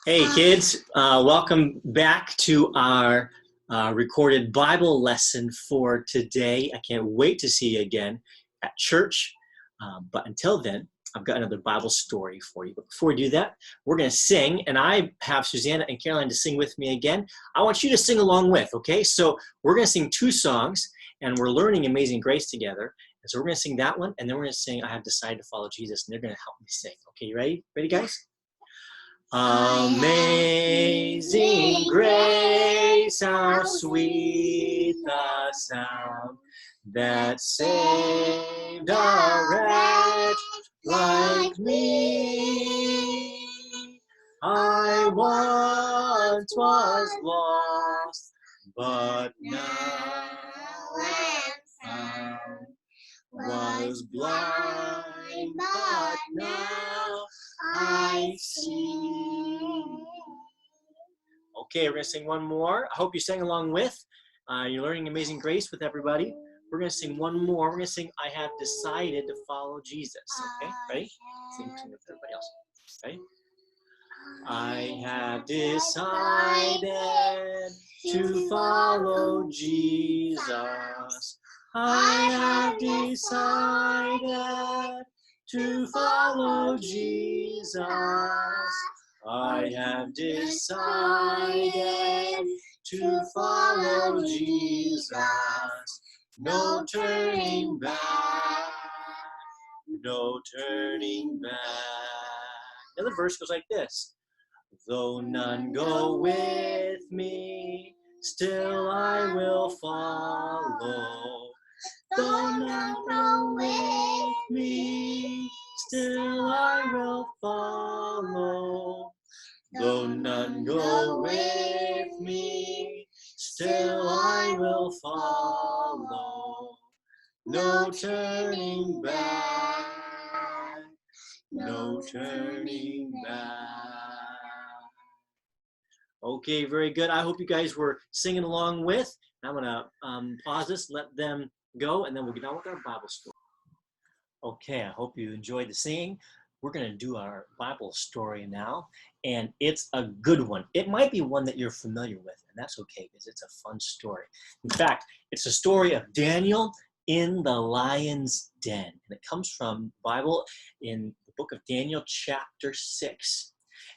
Hey kids, welcome back to our recorded Bible lesson for today. I can't wait to see you again at church. But until then, I've got another Bible story for you. But before we do that, we're going to sing, and I have Susanna and Caroline to sing with me again. I want you to sing along with, okay? So we're going to sing two songs, and we're learning Amazing Grace together. And so we're going to sing that one, and then we're going to sing I Have Decided to Follow Jesus, and they're going to help me sing. Okay, you ready? Ready, guys? Amazing grace, how sweet the sound that saved a wretch like me. I once was lost, but now am found. Was blind, but now I see. Okay, we're going to sing one more. I hope you sang along with. You're learning Amazing Grace with everybody. We're going to sing one more. We're going to sing I Have Decided to Follow Jesus. Okay, ready? Sing with everybody else. Ready? I have decided to follow Jesus. I have decided to follow Jesus. I have decided to follow Jesus. No turning back. No turning back. Another verse goes like this. Though none go with me, still I will follow. Though none go with me, still I will follow. Though none go with me, still I will follow. No turning back, no turning back. Okay, very good. I hope you guys were singing along with. I'm going to pause this, let them go, and then we'll get on with our Bible story. Okay, I hope you enjoyed the singing. We're going to do our Bible story now, and it's a good one. It might be one that you're familiar with, and that's okay because it's a fun story. In fact, it's a story of Daniel in the lion's den, and it comes from the Bible in the book of Daniel chapter 6.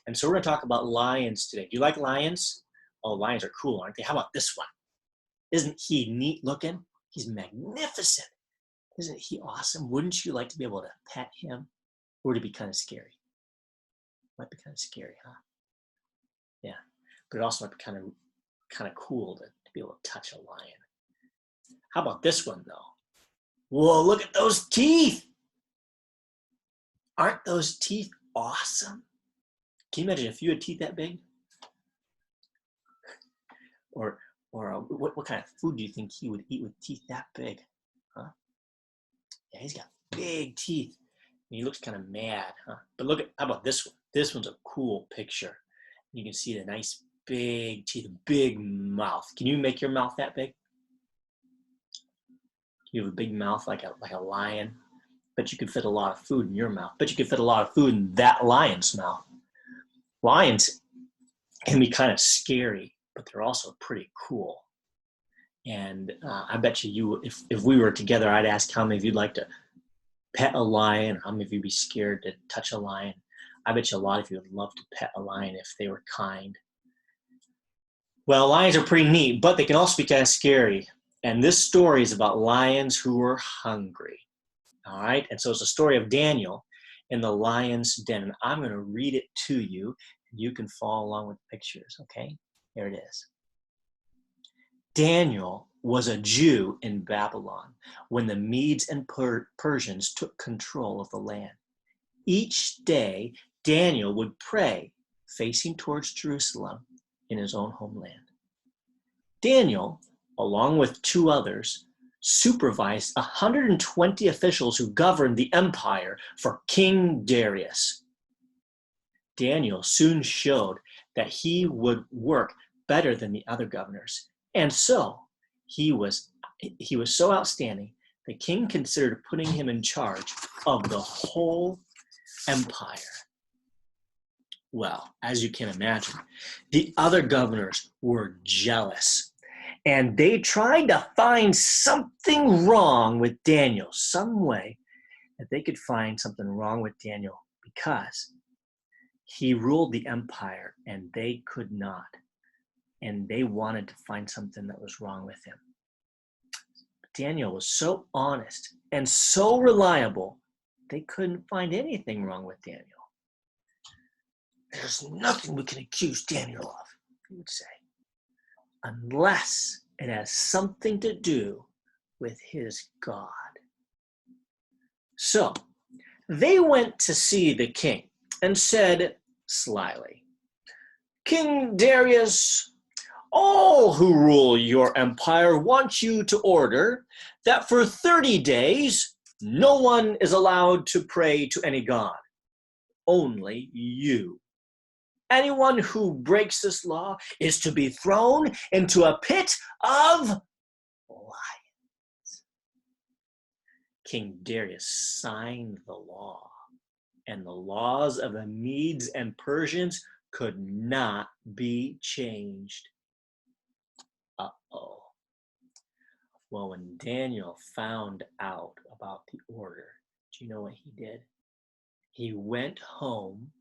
And so we're going to talk about lions today. Do you like lions? Oh, lions are cool, aren't they? How about this one? Isn't he neat looking? He's magnificent. Isn't he awesome? Wouldn't you like to be able to pet him? Or to be kind of scary? Might be kind of scary, huh? Yeah, but it also might be kind of cool to be able to touch a lion. How about this one, though? Whoa, look at those teeth. Aren't those teeth awesome? Can you imagine if you had teeth that big? Or what kind of food do you think he would eat with teeth that big? Huh? Yeah, he's got big teeth. And he looks kind of mad, huh? But look at, how about this one? This one's a cool picture. You can see the nice big teeth, big mouth. Can you make your mouth that big? You have a big mouth like a lion. But you could fit a lot of food in your mouth. But you could fit a lot of food in that lion's mouth. Lions can be kind of scary, but they're also pretty cool. And I bet you, if we were together, I'd ask how many of you'd like to pet a lion, how many of you'd be scared to touch a lion. I bet you a lot of you would love to pet a lion if they were kind. Well, lions are pretty neat, but they can also be kind of scary. And this story is about lions who were hungry. All right, and so it's a story of Daniel in the lion's den. And I'm going to read it to you. You can follow along with the pictures, okay? There it is. Daniel was a Jew in Babylon when the Medes and Persians took control of the land. Each day, Daniel would pray, facing towards Jerusalem in his own homeland. Daniel, along with 2 others, supervised 120 officials who governed the empire for King Darius. Daniel soon showed that he would work better than the other governors, and so he was so outstanding, the king considered putting him in charge of the whole empire. Well, as you can imagine, the other governors were jealous, and they tried to find something wrong with Daniel, some way that they could find something wrong with Daniel, because he ruled the empire and they could not. And they wanted to find something that was wrong with him. Daniel was so honest and so reliable, they couldn't find anything wrong with Daniel. There's nothing we can accuse Daniel of, he would say, unless it has something to do with his God. So they went to see the king and said slyly, King Darius, all who rule your empire want you to order that for 30 days, no one is allowed to pray to any god, only you. Anyone who breaks this law is to be thrown into a pit of lions. King Darius signed the law, and the laws of the Medes and Persians could not be changed. Uh-oh. Well, when Daniel found out about the order, do you know what he did? He went home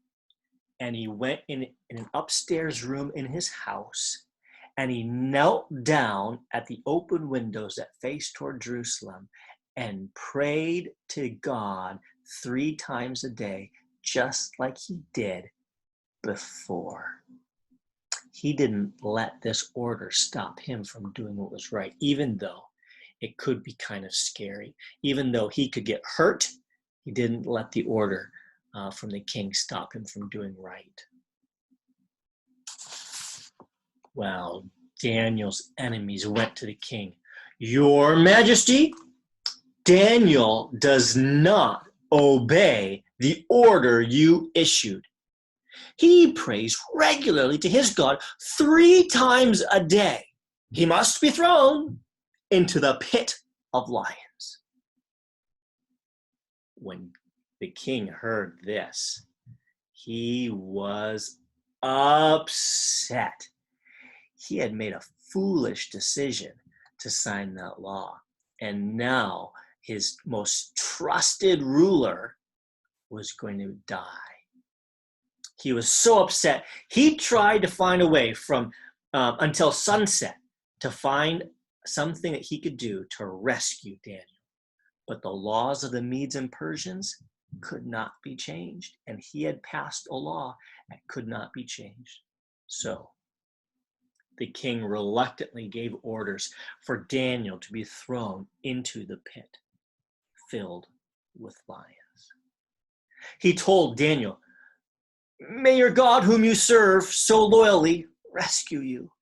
and he went in an upstairs room in his house, and he knelt down at the open windows that faced toward Jerusalem and prayed to God 3 times a day, just like he did before. He didn't let this order stop him from doing what was right, even though it could be kind of scary. Even though he could get hurt, he didn't let the order from the king stop him from doing right. Well, Daniel's enemies went to the king. Your Majesty, Daniel does not obey the order you issued. He prays regularly to his God 3 times a day. He must be thrown into the pit of lions. When the king heard this, he was upset. He had made a foolish decision to sign that law, and now his most trusted ruler was going to die. He was so upset. He tried to find a way from until sunset to find something that he could do to rescue Daniel. But the laws of the Medes and Persians could not be changed, and he had passed a law that could not be changed. So the king reluctantly gave orders for Daniel to be thrown into the pit filled with lions. He told Daniel, "May your God whom you serve so loyally rescue you."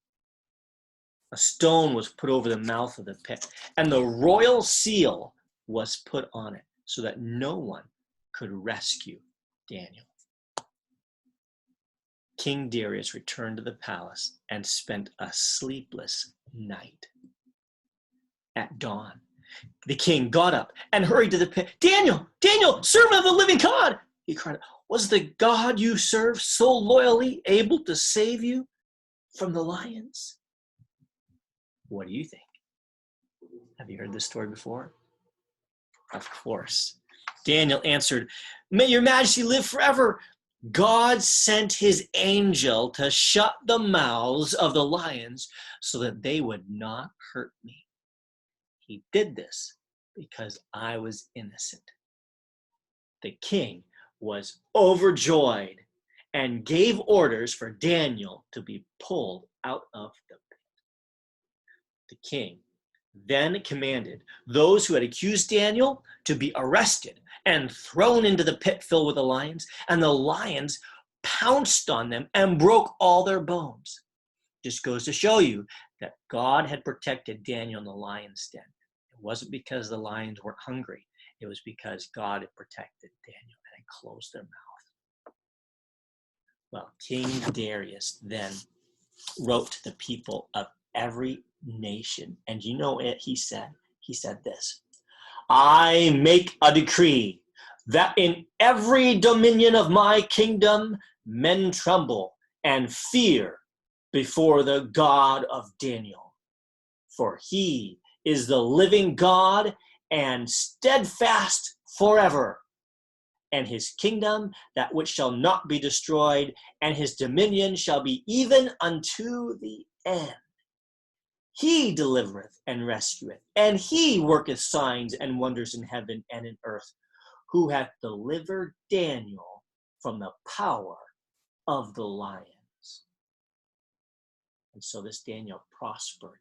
A stone was put over the mouth of the pit, and the royal seal was put on it so that no one could rescue Daniel. King Darius returned to the palace and spent a sleepless night. At dawn, the king got up and hurried to the pit. Daniel, servant of the living God, he cried, was the God you serve so loyally able to save you from the lions? What do you think? Have you heard this story before? Of course. Daniel answered, "May your majesty live forever. God sent his angel to shut the mouths of the lions so that they would not hurt me. He did this because I was innocent." The king was overjoyed and gave orders for Daniel to be pulled out of the pit. The king then commanded those who had accused Daniel to be arrested and thrown into the pit filled with the lions, and the lions pounced on them and broke all their bones. Just goes to show you that God had protected Daniel in the lion's den. It wasn't because the lions weren't hungry. It was because God had protected Daniel and had closed their mouth. Well, King Darius then wrote to the people of every nation, and you know what he said? He said this: "I make a decree that in every dominion of my kingdom men tremble and fear before the God of Daniel. For he is the living God and steadfast forever, and his kingdom that which shall not be destroyed, and his dominion shall be even unto the end. He delivereth and rescueth, and he worketh signs and wonders in heaven and in earth, who hath delivered Daniel from the power of the lions. And so this Daniel prospered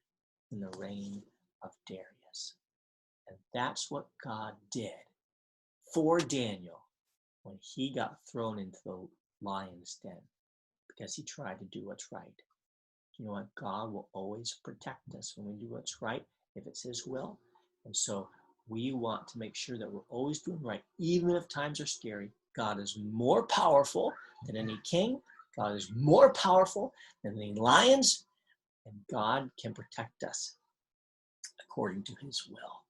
in the reign of Darius. And that's what God did for Daniel when he got thrown into the lion's den, because he tried to do what's right. You know what? God will always protect us when we do what's right, if it's his will. And so we want to make sure that we're always doing right, even if times are scary. God is more powerful than any king. God is more powerful than any lions. And God can protect us according to his will.